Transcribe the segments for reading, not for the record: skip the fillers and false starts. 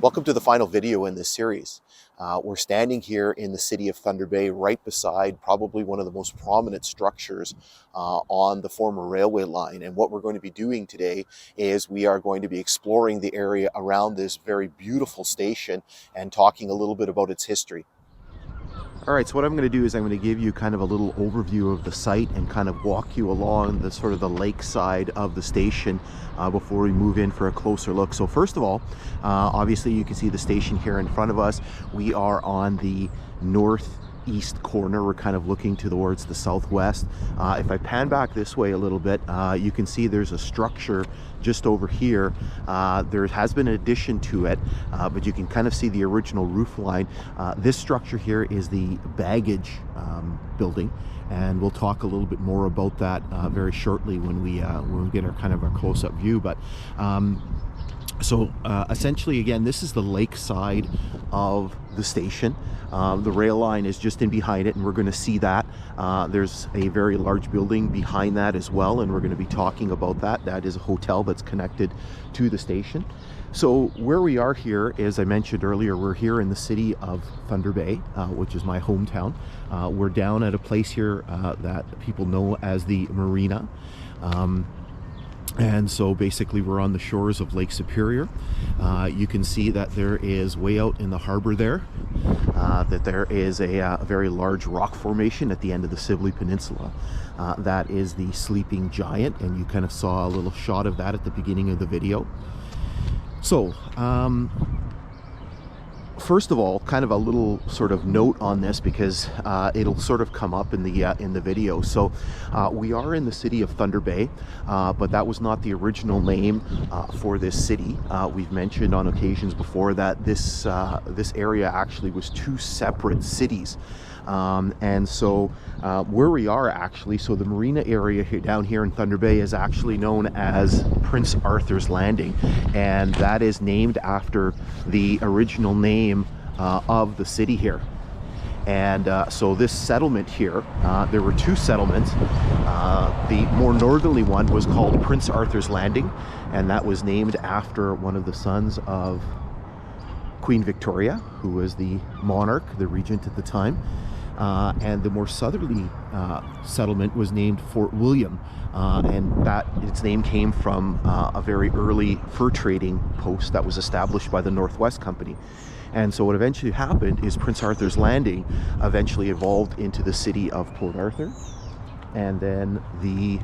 Welcome to the final video in this series. We're standing here in the city of Thunder Bay, right beside probably one of the most prominent structures on the former railway line. And what we're going to be doing today is we are going to be exploring the area around this very beautiful station and talking a little bit about its history. All right, so what I'm going to do is I'm going to give you kind of a little overview of the site and kind of walk you along the sort of the lakeside of the station before we move in for a closer look. So first of all, obviously you can see the station here in front of us. We are on the northeast corner. We're kind of looking towards the southwest. If I pan back this way a little bit, you can see there's a structure just over here. There has been an addition to it, but you can kind of see the original roof line. This structure here is the baggage building, and we'll talk a little bit more about that very shortly when we get our kind of a close-up view. But essentially, again, this is the lake side of the station. The rail line is just in behind it, and we're going to see that. There's a very large building behind that as well, and we're going to be talking about that. That is a hotel that's connected to the station. So where we are here, as I mentioned earlier, we're here in the city of Thunder Bay, which is my hometown. We're down at a place here that people know as the Marina. And so basically we're on the shores of Lake Superior. You can see that there is way out in the harbor there, that there is a very large rock formation at the end of the Sibley Peninsula. That is the Sleeping Giant, and you kind of saw a little shot of that at the beginning of the video. So first of all, kind of a little sort of note on this, because it'll sort of come up in the video. So we are in the city of Thunder Bay, but that was not the original name for this city. We've mentioned on occasions before that this area actually was two separate cities. And so where we are actually, so the marina area here, down here in Thunder Bay, is actually known as Prince Arthur's Landing, and that is named after the original name of the city here. And so this settlement here, there were two settlements. The more northerly one was called Prince Arthur's Landing, and that was named after one of the sons of Queen Victoria, who was the monarch, the regent at the time. And the more southerly settlement was named Fort William, and that its name came from a very early fur trading post that was established by the Northwest Company. And so what eventually happened is Prince Arthur's Landing eventually evolved into the city of Port Arthur, and then the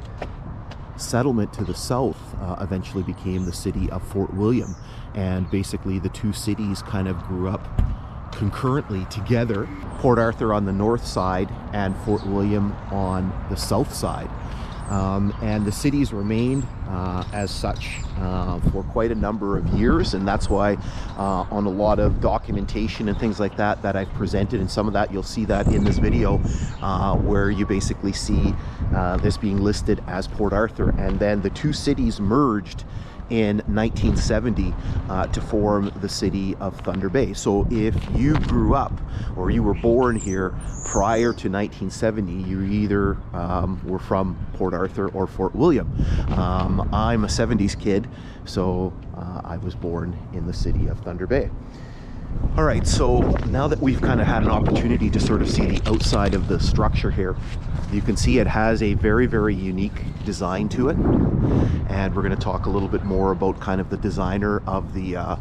settlement to the south eventually became the city of Fort William, and basically the two cities kind of grew up concurrently together, Port Arthur on the north side and Fort William on the south side. And the cities remained as such for quite a number of years, and that's why on a lot of documentation and things like that that I've presented, and some of that you'll see that in this video, where you basically see this being listed as Port Arthur, and then the two cities merged in 1970 to form the city of Thunder Bay. So if you grew up or you were born here prior to 1970, you either were from Port Arthur or Fort William. I'm a 70s kid, so I was born in the city of Thunder Bay. All right, so now that we've kind of had an opportunity to sort of see the outside of the structure here, you can see it has a very, very unique design to it, and we're going to talk a little bit more about kind of the designer of the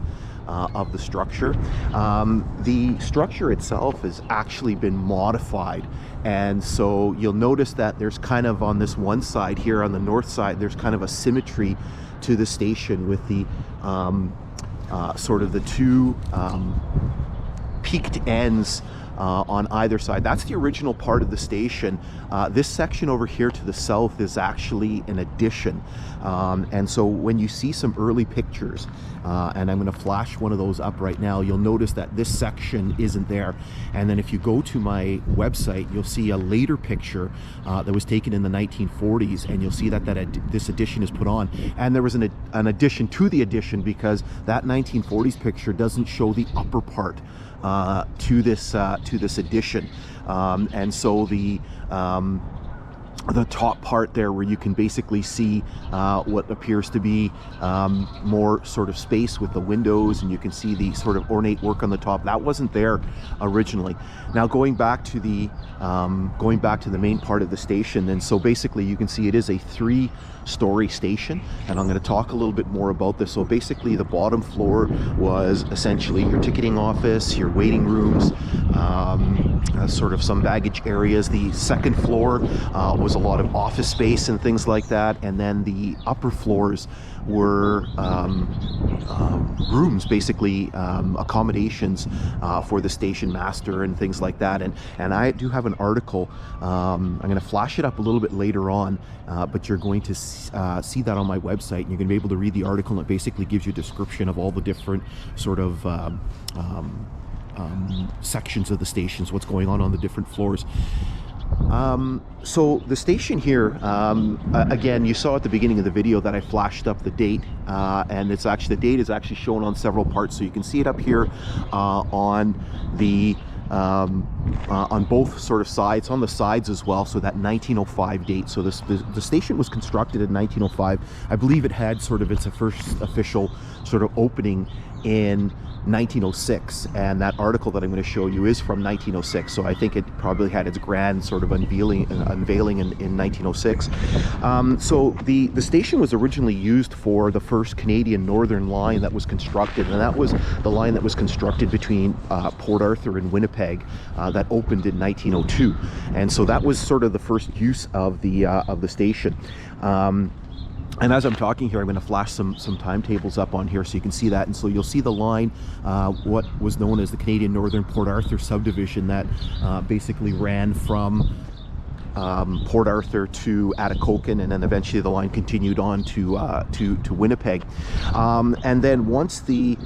structure. The structure itself has actually been modified, and so you'll notice that there's kind of on this one side here on the north side, there's kind of a symmetry to the station with the sort of the two peaked ends on either side. That's the original part of the station. This section over here to the south is actually an addition. And so when you see some early pictures, and I'm going to flash one of those up right now, you'll notice that this section isn't there. And then if you go to my website, you'll see a later picture that was taken in the 1940s, and you'll see that this addition is put on. And there was an addition to the addition, because that 1940s picture doesn't show the upper part to this addition, and so the the top part there, where you can basically see what appears to be more sort of space with the windows, and you can see the sort of ornate work on the top. That wasn't there originally. Now going back to the main part of the station, and so basically you can see it is a 3-story station, and I'm going to talk a little bit more about this. So basically the bottom floor was essentially your ticketing office, your waiting rooms, sort of some baggage areas. The second floor was a lot of office space and things like that, and then the upper floors were rooms, basically accommodations for the station master and things like that. And I do have an article. I'm going to flash it up a little bit later on, but you're going to see that on my website, and you're going to be able to read the article, and it basically gives you a description of all the different sort of sections of the stations, what's going on the different floors. So the station here, again, you saw at the beginning of the video that I flashed up the date, and it's actually, the date is actually shown on several parts, so you can see it up here on the on both sort of sides, on the sides as well, so that 1905 date. So the station was constructed in 1905. I believe it had sort of its first official sort of opening in 1906, and that article that I'm going to show you is from 1906, so I think it probably had its grand sort of unveiling in 1906. So the station was originally used for the first Canadian Northern line that was constructed, and that was the line that was constructed between Port Arthur and Winnipeg, that opened in 1902, and so that was sort of the first use of the station. And as I'm talking here, I'm going to flash some timetables up on here so you can see that. And so you'll see the line, what was known as the Canadian Northern Port Arthur Subdivision, that basically ran from Port Arthur to Atikokan, and then eventually the line continued on to Winnipeg. And then once the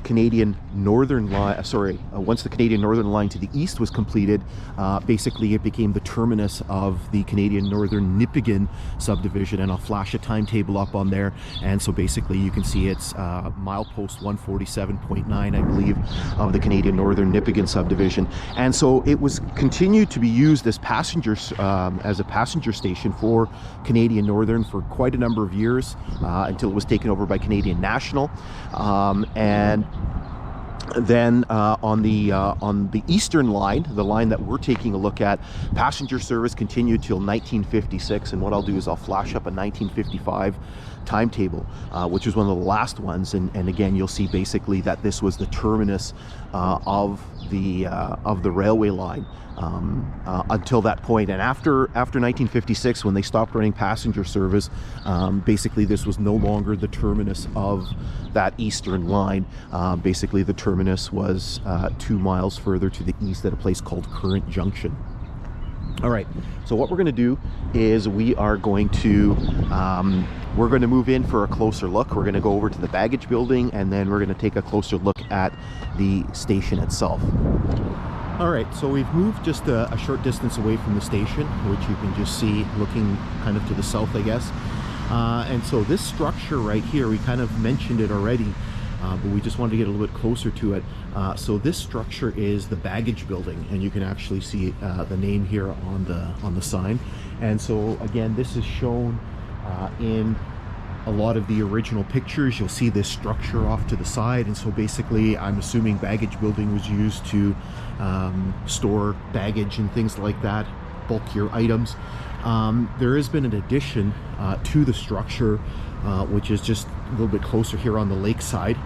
Canadian Northern line, once the Canadian Northern line to the east was completed, basically it became the terminus of the Canadian Northern Nipigon subdivision, and I'll flash a timetable up on there. And so basically you can see it's milepost 147.9, I believe, of the Canadian Northern Nipigon subdivision. And so it was continued to be used as passengers, as a passenger station for Canadian Northern for quite a number of years, until it was taken over by Canadian National. And then on the eastern line, the line that we're taking a look at, passenger service continued till 1956. And what I'll do is I'll flash up a 1955 timetable, which was one of the last ones. And again, you'll see basically that this was the terminus of the railway line until that point. And after 1956, when they stopped running passenger service, basically this was no longer the terminus of that eastern line. Basically the terminus was 2 miles further to the east at a place called Current Junction. All right, so what we're going to do is we're going to move in for a closer look. We're going to go over to the baggage building, and then we're going to take a closer look at the station itself. All right, so we've moved just a short distance away from the station, which you can just see looking kind of to the south, I guess. And so this structure right here, we kind of mentioned it already, but we just wanted to get a little bit closer to it. So this structure is the baggage building, and you can actually see the name here on the sign. And so again, this is shown in a lot of the original pictures. You'll see this structure off to the side, and so basically I'm assuming baggage building was used to store baggage and things like that, bulkier items. There has been an addition to the structure, which is just a little bit closer here on the lakeside.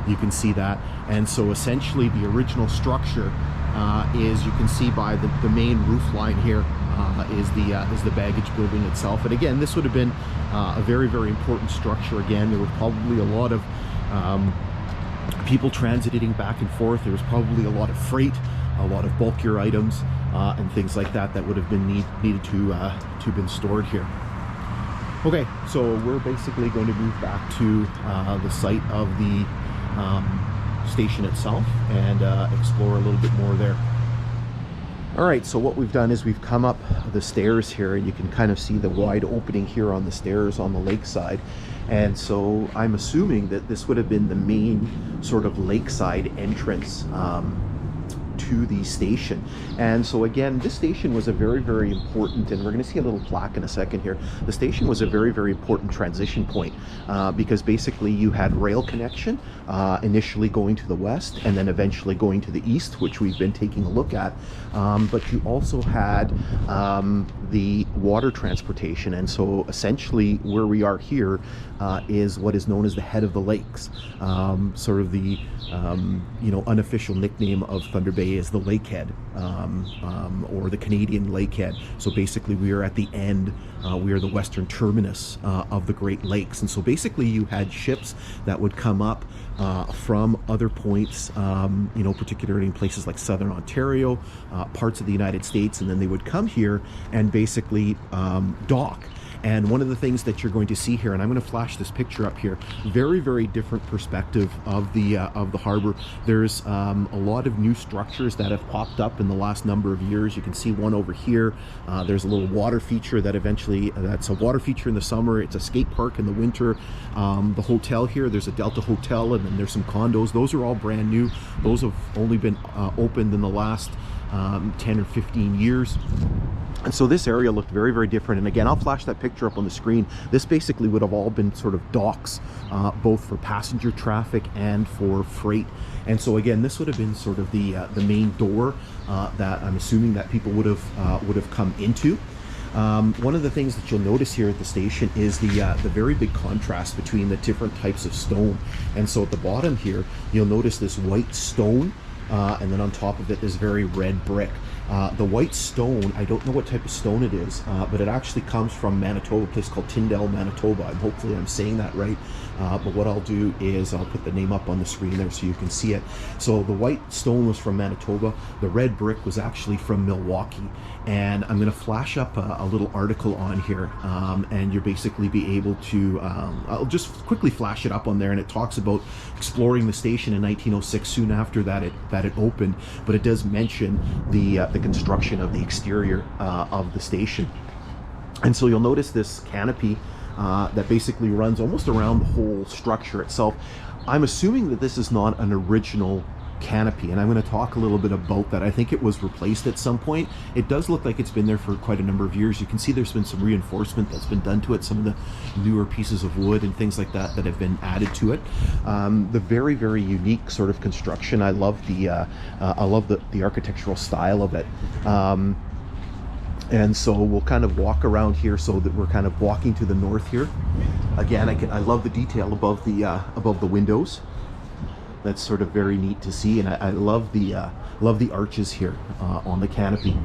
You can see that. And so essentially the original structure is, you can see by the main roof line here, is the baggage building itself. And again, this would have been a very, very important structure. Again, there was probably a lot of people transiting back and forth. There was probably a lot of freight, a lot of bulkier items, and things like that would have been needed to been stored here. Okay, so we're basically going to move back to the site of the station itself and explore a little bit more there. All right, so what we've done is we've come up the stairs here, and you can kind of see the wide opening here on the stairs on the lakeside. And so I'm assuming that this would have been the main sort of lakeside entrance to the station. And so again, this station was a very, very important, and we're going to see a little plaque in a second here. The station was a very, very important transition point because basically you had rail connection initially going to the west and then eventually going to the east, which we've been taking a look at. But you also had the water transportation. And so essentially where we are here is what is known as the head of the lakes. Sort of the unofficial nickname of Thunder Bay is the Lakehead, or the Canadian Lakehead. So basically we are at the end, we are the western terminus of the Great Lakes. And so basically you had ships that would come up from other points, particularly in places like southern Ontario, parts of the United States, and then they would come here and basically dock. And one of the things that you're going to see here, and I'm going to flash this picture up here, very, very different perspective of the harbor. There's a lot of new structures that have popped up in the last number of years. You can see one over here. There's a little water feature that's a water feature in the summer. It's a skate park in the winter. The hotel here, there's a Delta Hotel, and then there's some condos. Those are all brand new. Those have only been opened in the last 10 or 15 years. And so this area looked very, very different. And again, I'll flash that picture up on the screen. This basically would have all been sort of docks, both for passenger traffic and for freight. And so again, this would have been sort of the main door that I'm assuming that people would have come into. One of the things that you'll notice here at the station is the very big contrast between the different types of stone. And so at the bottom here, you'll notice this white stone, and then on top of it, this very red brick. The white stone, I don't know what type of stone it is, but it actually comes from Manitoba, a place called Tyndall, Manitoba. Hopefully I'm saying that right. But what I'll do is I'll put the name up on the screen there so you can see it. So the white stone was from Manitoba. The red brick was actually from Milwaukee. And I'm going to flash up a little article on here, and you'll basically be able to, I'll just quickly flash it up on there, and it talks about exploring the station in 1906, soon after that it opened. But it does mention the construction of the exterior of the station. And so you'll notice this canopy that basically runs almost around the whole structure itself. I'm assuming that this is not an original canopy, and I'm going to talk a little bit about that. I think it was replaced at some point. It does look like it's been there for quite a number of years. You can see there's been some reinforcement that's been done to it, some of the newer pieces of wood and things like that have been added to it. The very, very unique sort of construction. I love the architectural style of it. And so we'll kind of walk around here so that we're kind of walking to the north here. Again, I love the detail above the windows. That's sort of very neat to see, and I love the arches here on the canopy.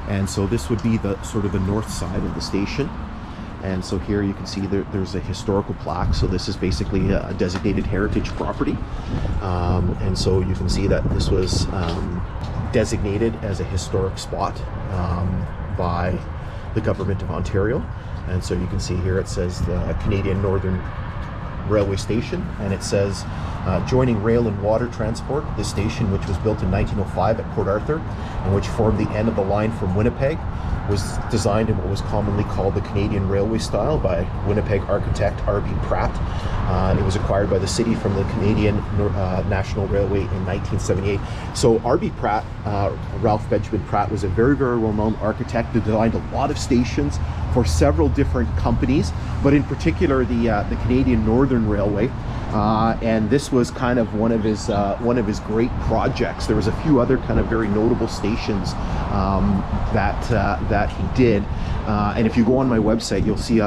And so this would be the sort of the north side of the station. And so here you can see there's a historical plaque. So this is basically a designated heritage property. And so you can see that this was designated as a historic spot by the government of Ontario. And so you can see here it says the Canadian Northern Railway Station, and it says joining rail and water transport, this station, which was built in 1905 at Port Arthur and which formed the end of the line from Winnipeg, was designed in what was commonly called the Canadian Railway style by Winnipeg architect R.B. Pratt. And it was acquired by the city from the Canadian National Railway in 1978. So R.B. Pratt, Ralph Benjamin Pratt, was a very, very well-known architect who designed a lot of stations for several different companies, but in particular the Canadian Northern Railway. And this was kind of one of his great projects. There was a few other kind of very notable stations that he did. And if you go on my website, you'll see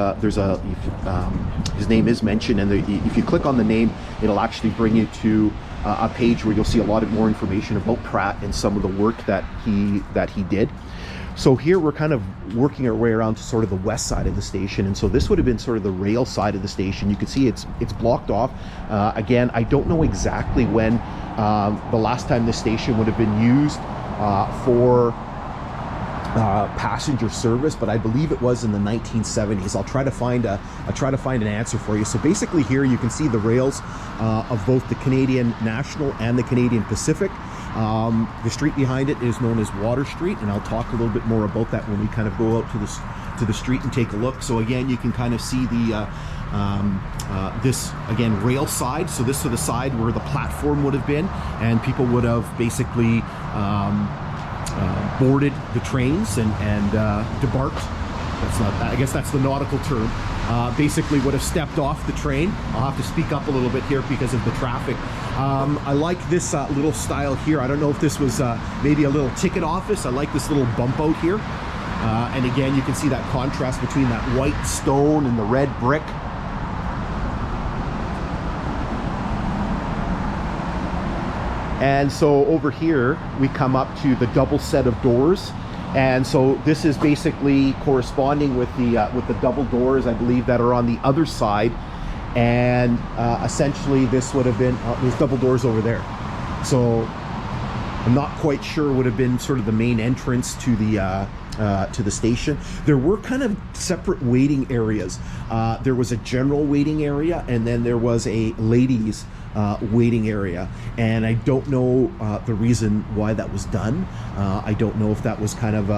his name is mentioned, and if you click on the name, it'll actually bring you to a page where you'll see a lot more information about Pratt and some of the work that he did. So here we're kind of working our way around to sort of the west side of the station, and so this would have been sort of the rail side of the station. You can see it's blocked off. Again, I don't know exactly when the last time this station would have been used for passenger service, but I believe it was in the 1970s. I'll try to find an answer for you. So basically here you can see the rails of both the Canadian National and the Canadian Pacific. The street behind it is known as Water Street, and I'll talk a little bit more about that when we kind of go out to the street and take a look. So again, you can kind of see the this again rail side. So this is the side where the platform would have been, and people would have basically boarded the trains and debarked. That's not, I guess that's the nautical term. Basically would have stepped off the train. I'll have to speak up a little bit here because of the traffic. I like this little style here. I don't know if this was maybe a little ticket office. I like this little bump out here. And again, you can see that contrast between that white stone and the red brick. And so over here, we come up to the double set of doors. And so this is basically corresponding with the double doors, I believe, that are on the other side. And essentially this would have been, there's double doors over there. So I'm not quite sure would have been sort of the main entrance to the station. There were kind of separate waiting areas. There was a general waiting area, and then there was a ladies waiting area, and I don't know the reason why that was done. I don't know if that was kind of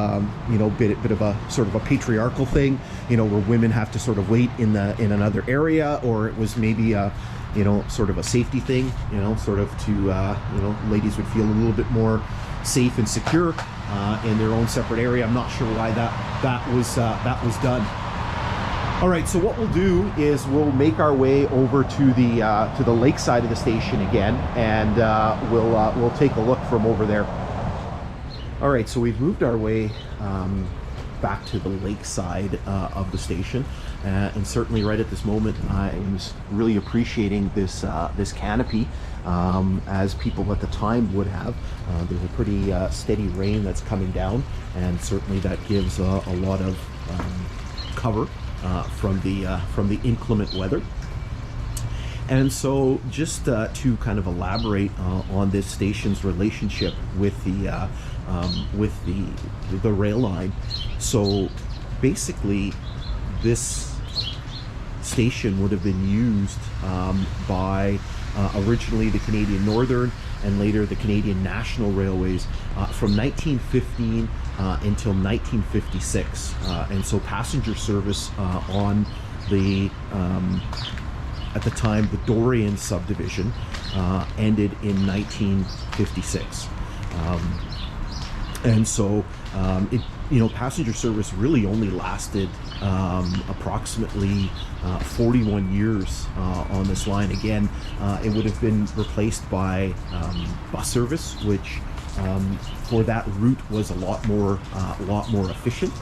you know, bit of a sort of a patriarchal thing, you know, where women have to sort of wait in another area, or it was maybe you know, sort of a safety thing, you know, sort of to you know, ladies would feel a little bit more safe and secure in their own separate area. I'm not sure why that was done. All right, so what we'll do is we'll make our way over to the lake side of the station again, and we'll take a look from over there. All right, so we've moved our way back to the lake side of the station, and certainly right at this moment, I was really appreciating this canopy, as people at the time would have. There's a pretty steady rain that's coming down, and certainly that gives a lot of cover from the inclement weather. And so just to kind of elaborate on this station's relationship with the rail line. So basically this station would have been used by originally the Canadian Northern and later the Canadian National Railways from 1915 until 1956, and so passenger service on the at the time the Dorion Subdivision ended in 1956, and so it, you know, passenger service really only lasted approximately 41 years on this line. Again, it would have been replaced by bus service, which for that route was a lot more efficient.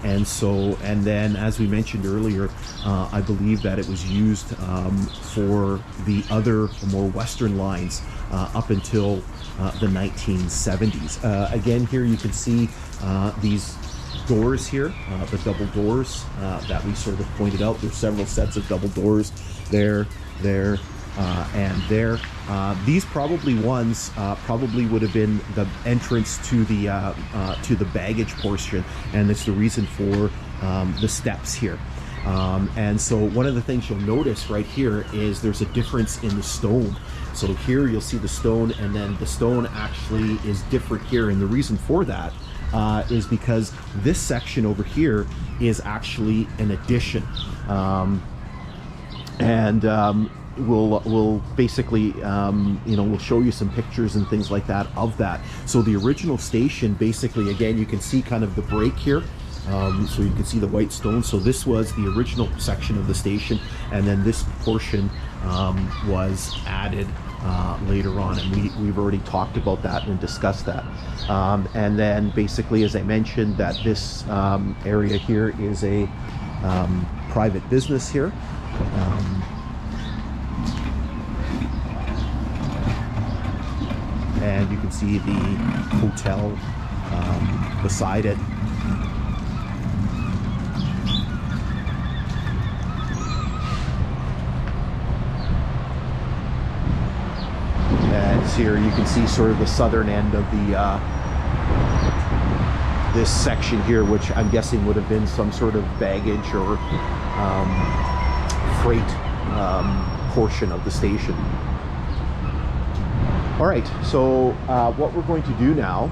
And then, as we mentioned earlier, I believe that it was used for the other more western lines up until the 1970s. Again, here you can see these doors here, the double doors that we sort of pointed out. There's several sets of double doors there, and there. These probably would have been the entrance to the baggage portion, and it's the reason for the steps here. And so one of the things you'll notice right here is there's a difference in the stone. So here you'll see the stone, and then the stone actually is different here, and the reason for that is because this section over here is actually an addition, we'll basically you know, we'll show you some pictures and things like that of that. So the original station, basically, again, you can see kind of the break here, so you can see the white stone. So this was the original section of the station, and then this portion was added later on, and we've already talked about that and discussed that. And then basically, as I mentioned, that this area here is a private business here. And you can see the hotel beside it. And here you can see sort of the southern end of this section here, which I'm guessing would have been some sort of baggage or freight portion of the station. All right, so what we're going to do now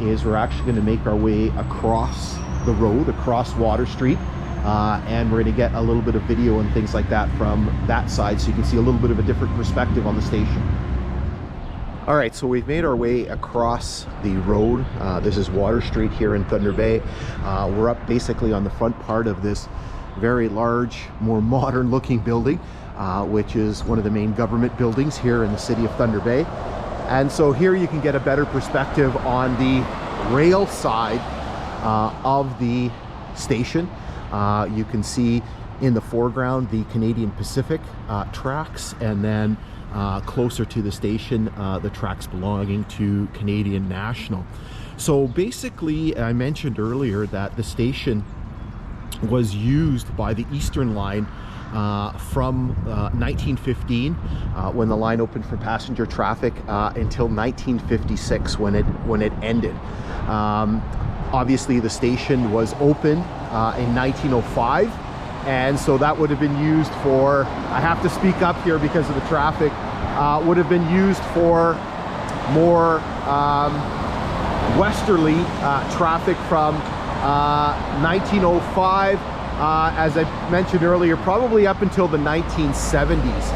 is we're actually going to make our way across the road, across Water Street, and we're going to get a little bit of video and things like that from that side, so you can see a little bit of a different perspective on the station. All right, so we've made our way across the road. This is Water Street here in Thunder Bay. We're up basically on the front part of this very large, more modern looking building, which is one of the main government buildings here in the city of Thunder Bay. And so here you can get a better perspective on the rail side of the station. You can see in the foreground the Canadian Pacific tracks, and then closer to the station the tracks belonging to Canadian National. So basically, I mentioned earlier that the station was used by the Eastern Line from 1915 when the line opened for passenger traffic until 1956 when it ended. Obviously the station was open in 1905, and so that would have been used for, I have to speak up here because of the traffic, would have been used for more westerly traffic from 1905, as I mentioned earlier, probably up until the 1970s.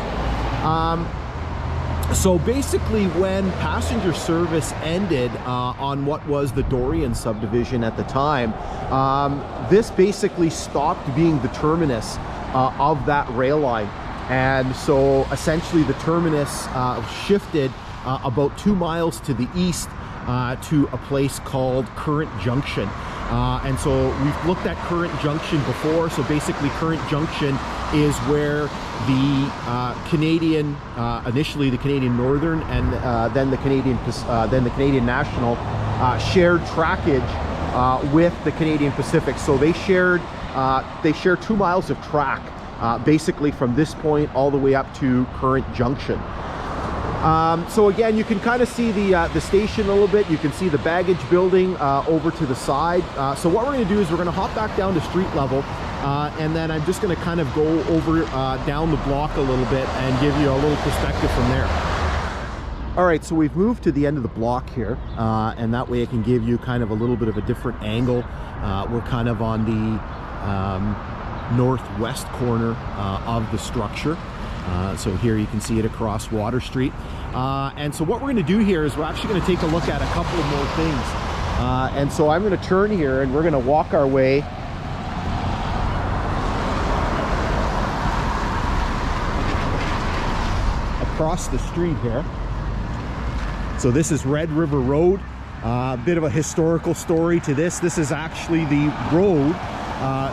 So basically, when passenger service ended on what was the Dorion Subdivision at the time, this basically stopped being the terminus of that rail line. And so essentially the terminus shifted about 2 miles to the east to a place called Current Junction. And so we've looked at Current Junction before. So basically Current Junction is where the Canadian, initially the Canadian Northern, and then the Canadian National shared trackage with the Canadian Pacific. So they share 2 miles of track, basically from this point all the way up to Current Junction. So again, you can kind of see the station a little bit. You can see the baggage building over to the side. So what we're going to do is we're going to hop back down to street level, and then I'm just going to kind of go over down the block a little bit and give you a little perspective from there. All right, so we've moved to the end of the block here, and that way I can give you kind of a little bit of a different angle. We're kind of on the northwest corner of the structure. So here you can see it across Water Street. And so what we're going to do here is we're actually going to take a look at a couple of more things. And so I'm going to turn here and we're going to walk our way across the street here. So this is Red River Road. A bit of a historical story to this. This is actually the road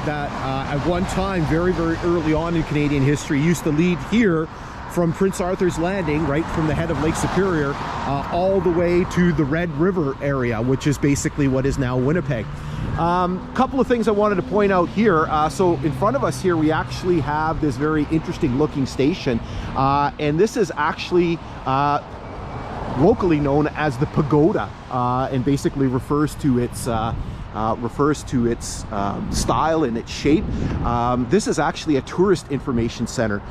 that at one time, very, very early on in Canadian history, used to lead here from Prince Arthur's Landing, right from the head of Lake Superior, all the way to the Red River area, which is basically what is now Winnipeg. Couple of things I wanted to point out here. So in front of us here, we actually have this very interesting looking station, and this is actually locally known as the Pagoda, and basically refers to its style and its shape. This is actually a tourist information center.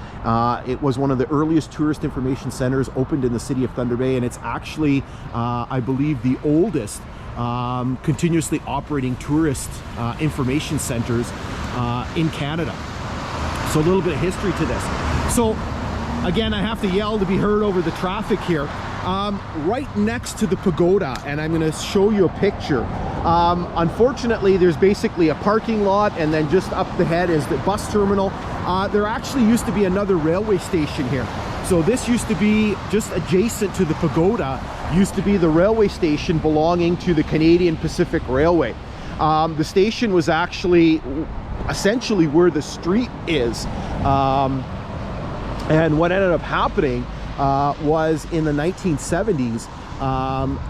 It was one of the earliest tourist information centers opened in the city of Thunder Bay, and it's actually, I believe, the oldest continuously operating tourist information centers in Canada. So a little bit of history to this. So again, I have to yell to be heard over the traffic here. Right next to the pagoda, and I'm going to show you a picture. Unfortunately, there's basically a parking lot, and then just up the head is the bus terminal. There actually used to be another railway station here. So this used to be just adjacent to the pagoda, used to be the railway station belonging to the Canadian Pacific Railway. The station was actually essentially where the street is. And what ended up happening was in the 1970s,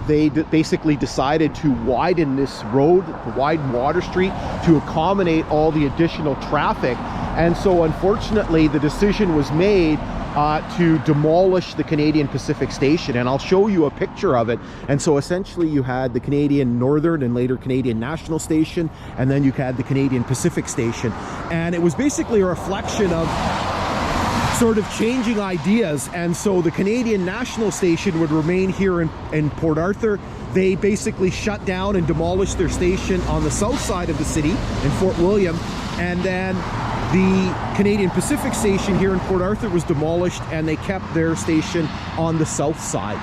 they basically decided to widen this road, to widen Water Street, to accommodate all the additional traffic. And so unfortunately, the decision was made to demolish the Canadian Pacific Station, and I'll show you a picture of it. And so essentially you had the Canadian Northern and later Canadian National Station, and then you had the Canadian Pacific Station, and it was basically a reflection of sort of changing ideas. And so the Canadian National Station would remain here in Port Arthur. They basically shut down and demolished their station on the south side of the city in Fort William, and then the Canadian Pacific Station here in Port Arthur was demolished, and they kept their station on the south side.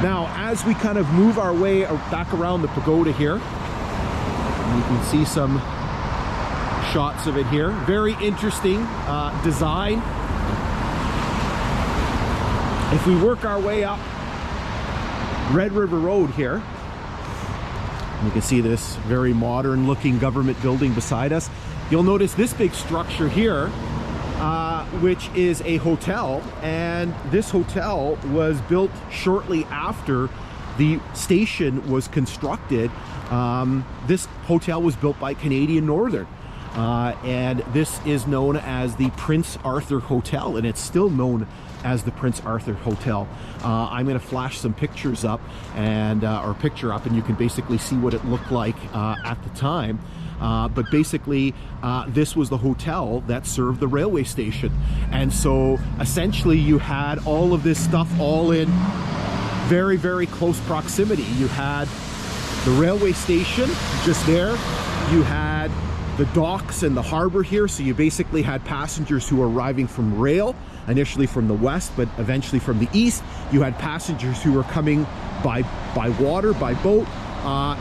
Now, as we kind of move our way back around the pagoda here, you can see some shots of it here. Very interesting design. If we work our way up Red River Road here, you can see this very modern looking government building beside us. You'll notice this big structure here, which is a hotel, and this hotel was built shortly after the station was constructed. This hotel was built by Canadian Northern, and this is known as the Prince Arthur Hotel, and it's still known as the Prince Arthur Hotel. I'm going to flash some pictures up, and or picture up, and you can basically see what it looked like at the time. But basically, this was the hotel that served the railway station. And so essentially you had all of this stuff all in very, very close proximity. You had the railway station just there. You had the docks and the harbor here. So you basically had passengers who were arriving from rail, initially from the west, but eventually from the east. You had passengers who were coming by water, by boat.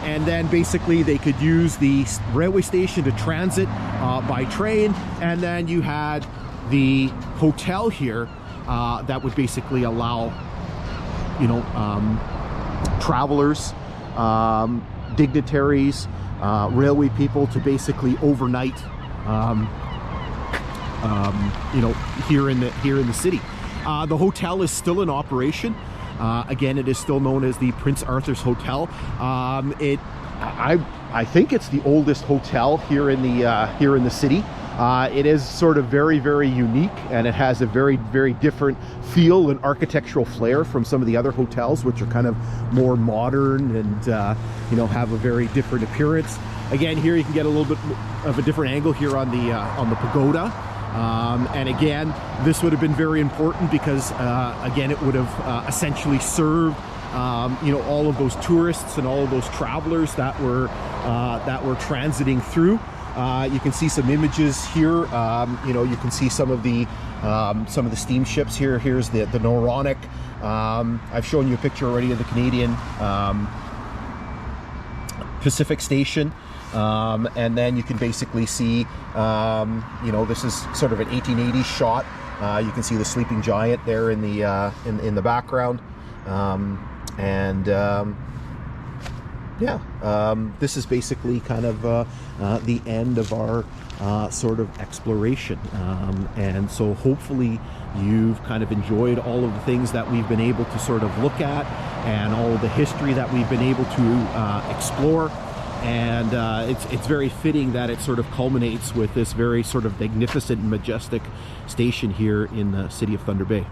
And then basically they could use the railway station to transit by train. And then you had the hotel here that would basically allow, you know, travelers, dignitaries, railway people to basically overnight, you know, here in the city. The hotel is still in operation. Again, it is still known as the Prince Arthur's Hotel. I think it's the oldest hotel here in the city. It is sort of very, very unique, and it has a very, very different feel and architectural flair from some of the other hotels, which are kind of more modern and you know, have a very different appearance. Again, here you can get a little bit of a different angle here on the pagoda. And again, this would have been very important because again, it would have essentially served you know, all of those tourists and all of those travelers that were transiting through. You can see some images here. You know, you can see some of the steamships here. Here's the Noronic. I've shown you a picture already of the Canadian Pacific Station. And then you can basically see, you know, this is sort of an 1880s shot. You can see the sleeping giant there in the background, yeah, this is basically kind of the end of our sort of exploration, and so hopefully you've kind of enjoyed all of the things that we've been able to sort of look at, and all of the history that we've been able to explore. And it's very fitting that it sort of culminates with this very sort of magnificent and majestic station here in the city of Thunder Bay.